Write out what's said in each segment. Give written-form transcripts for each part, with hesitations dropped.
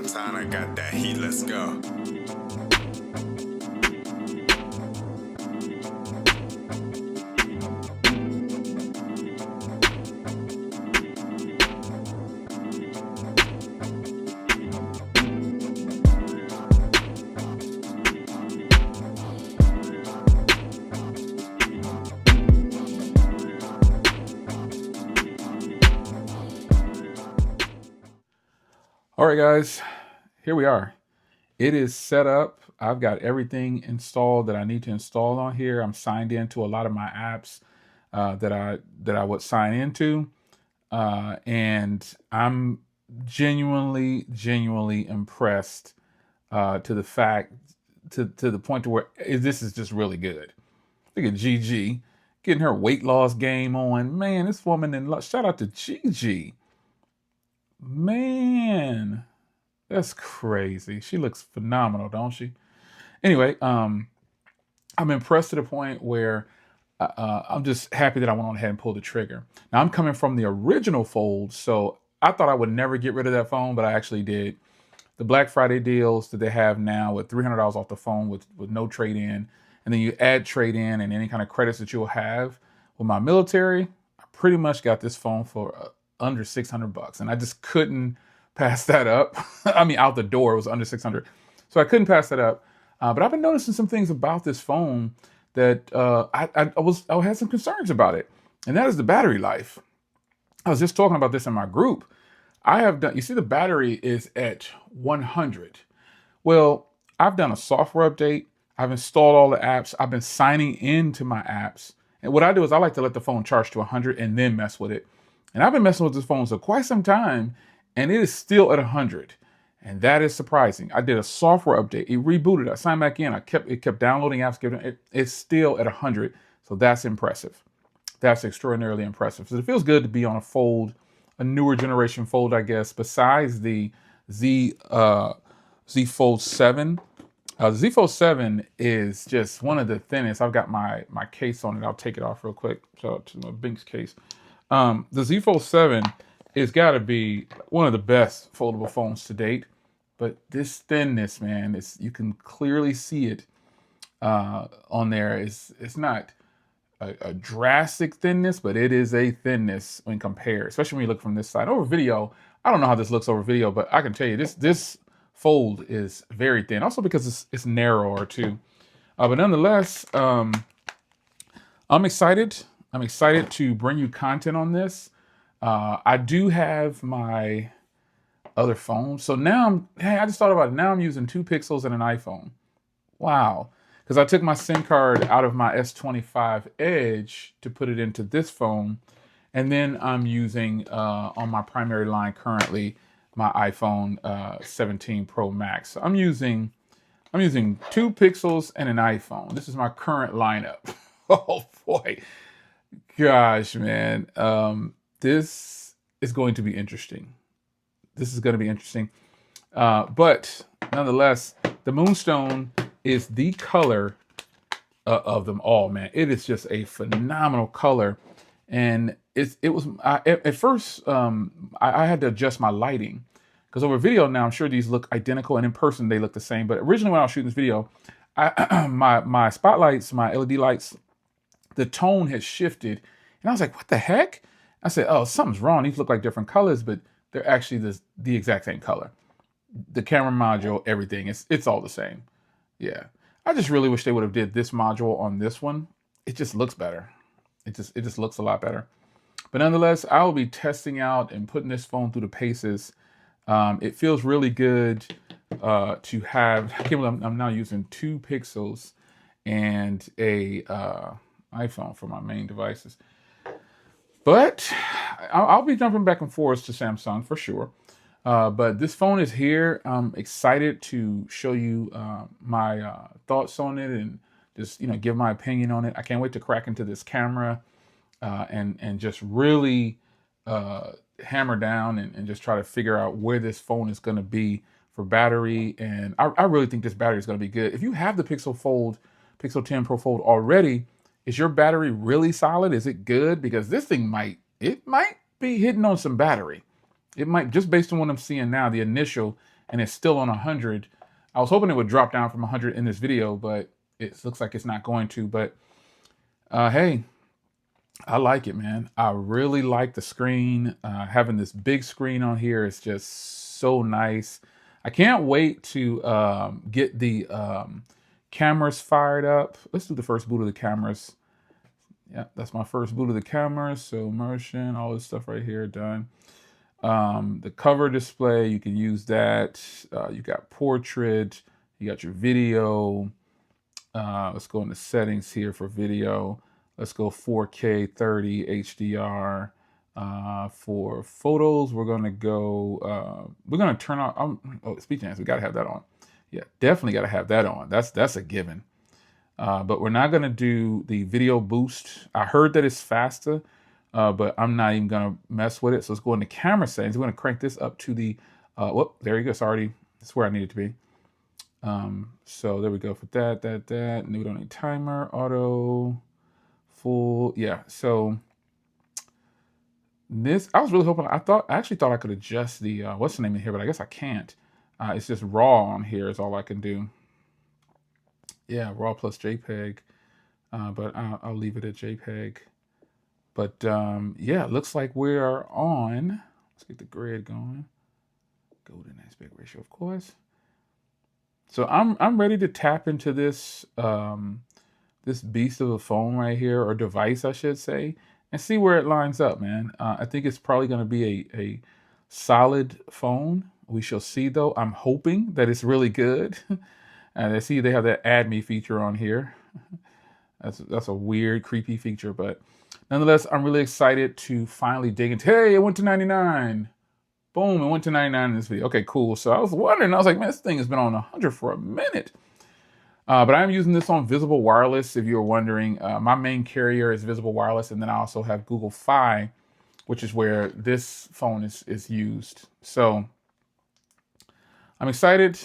time I got that heat, let's go. All right, guys, here we are. It is set up. I've got everything installed that I need to install on here. I'm signed into a lot of my apps that I would sign into, and I'm genuinely impressed to the fact to the point to where this is just really good. Look at Gigi getting her weight loss game on. Man, this woman shout out to Gigi. Man, that's crazy. She looks phenomenal, don't she? Anyway, I'm impressed to the point where I'm just happy that I went on ahead and pulled the trigger. Now I'm coming from the original fold, so I thought I would never get rid of that phone, but I actually did. The Black Friday deals that they have now with $300 off the phone with no trade in, and then you add trade in and any kind of credits that you'll have. With my military, I pretty much got this phone for under 600 bucks, and I just couldn't pass that up. I mean, out the door, it was under 600. So I couldn't pass that up. But I've been noticing some things about this phone that I had some concerns about it. And that is the battery life. I was just talking about this in my group. I have done, you see the battery is at 100. Well, I've done a software update. I've installed all the apps. I've been signing into my apps. And what I do is I like to let the phone charge to 100 and then mess with it. And I've been messing with this phone for quite some time, and it is still at 100. And that is surprising. I did a software update. It rebooted. I signed back in. It kept downloading apps. It's still at 100. So that's impressive. That's extraordinarily impressive. So it feels good to be on a fold, a newer generation fold, I guess, besides the Z Fold 7. The Z Fold 7 is just one of the thinnest. I've got my case on it. I'll take it off real quick. Shout out to my Binks case. The Z Fold 7 has got to be one of the best foldable phones to date. But this thinness, man, you can clearly see it on there. It's not a drastic thinness, but it is a thinness when compared, especially when you look from this side. Over video, I don't know how this looks over video, but I can tell you this fold is very thin. Also because it's narrower too. But nonetheless, I'm excited. I'm excited to bring you content on this. I do have my other phone. So now I just thought about it. Now I'm using 2 Pixels and an iPhone. Wow. Because I took my SIM card out of my S25 Edge to put it into this phone. And then I'm using, on my primary line currently, my iPhone 17 Pro Max. So I'm using 2 Pixels and an iPhone. This is my current lineup. Oh boy. Gosh, man. This is going to be interesting. This is going to be interesting. But nonetheless, the Moonstone is the color of them all, man. It is just a phenomenal color. And at first, I had to adjust my lighting. Because over video now, I'm sure these look identical. And in person, they look the same. But originally when I was shooting this video, my spotlights, my LED lights, the tone had shifted. And I was like, what the heck? I said, oh, something's wrong. These look like different colors, but they're actually the exact same color. The camera module, everything, it's all the same. Yeah. I just really wish they would have did this module on this one. It just looks better. It just looks a lot better. But nonetheless, I will be testing out and putting this phone through the paces. It feels really good to have. I can't believe I'm now using 2 Pixels and a iPhone for my main devices. But I'll be jumping back and forth to Samsung for sure. But this phone is here. I'm excited to show you my thoughts on it and just give my opinion on it. I can't wait to crack into this camera and just really hammer down and just try to figure out where this phone is going to be for battery. And I really think this battery is going to be good. If you have the Pixel 10 Pro Fold already, is your battery really solid? Is it good? Because this thing might be hitting on some battery. It might, just based on what I'm seeing now, the initial, and it's still on 100. I was hoping it would drop down from 100 in this video, but it looks like it's not going to. But hey, I like it, man. I really like the screen. Having this big screen on here is just so nice. I can't wait to get the cameras fired up. Let's do the first boot of the cameras. Yeah, that's my first boot of the cameras. So immersion, all this stuff right here, done. The cover display, you can use that. You got portrait, you got your video. Let's go into settings here for video. Let's go 4K 30 HDR. For photos, we're gonna go. We're gonna turn on. Oh, speech enhancement. We gotta have that on. Yeah, definitely gotta have that on. That's a given. But we're not gonna do the video boost. I heard that it's faster, but I'm not even gonna mess with it. So let's go into camera settings. We're gonna crank this up to the. Whoop, there you go. It's already. That's where I need it to be. So there we go for that. And we don't need timer, auto, full. Yeah. So this, I was really hoping, I actually thought I could adjust the, what's the name in here, but I guess I can't. It's just raw on here is all I can do. Yeah, raw plus JPEG, but I'll leave it at JPEG. But yeah, it looks like we are on. Let's get the grid going. Golden aspect ratio, of course. So I'm ready to tap into this this beast of a phone right here, or device, I should say, and see where it lines up, man. I think it's probably going to be a solid phone. We shall see, though. I'm hoping that it's really good. And I see they have that add me feature on here. That's a weird, creepy feature, but nonetheless, I'm really excited to finally dig into. Hey, it went to 99. Boom, it went to 99 in this video. Okay, cool. So I was wondering, I was like, man, this thing has been on 100 for a minute. But I'm using this on Visible Wireless, if you're wondering. My main carrier is Visible Wireless, and then I also have Google Fi, which is where this phone is used. So I'm excited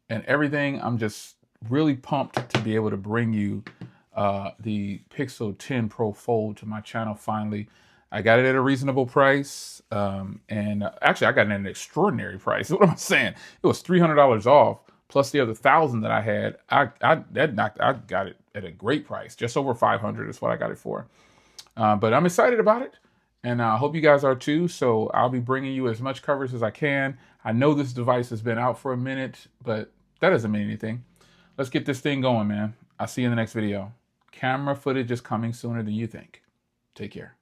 and everything. I'm just really pumped to be able to bring you the Pixel 10 Pro Fold to my channel finally. I got it at a reasonable price, and actually I got it at an extraordinary price. What am I saying? It was $300 off, plus the other 1,000 that I had. I got it at a great price, just over 500 is what I got it for. But I'm excited about it, and I hope you guys are too. So I'll be bringing you as much coverage as I can. I know this device has been out for a minute, but that doesn't mean anything. Let's get this thing going, man. I'll see you in the next video. Camera footage is coming sooner than you think. Take care.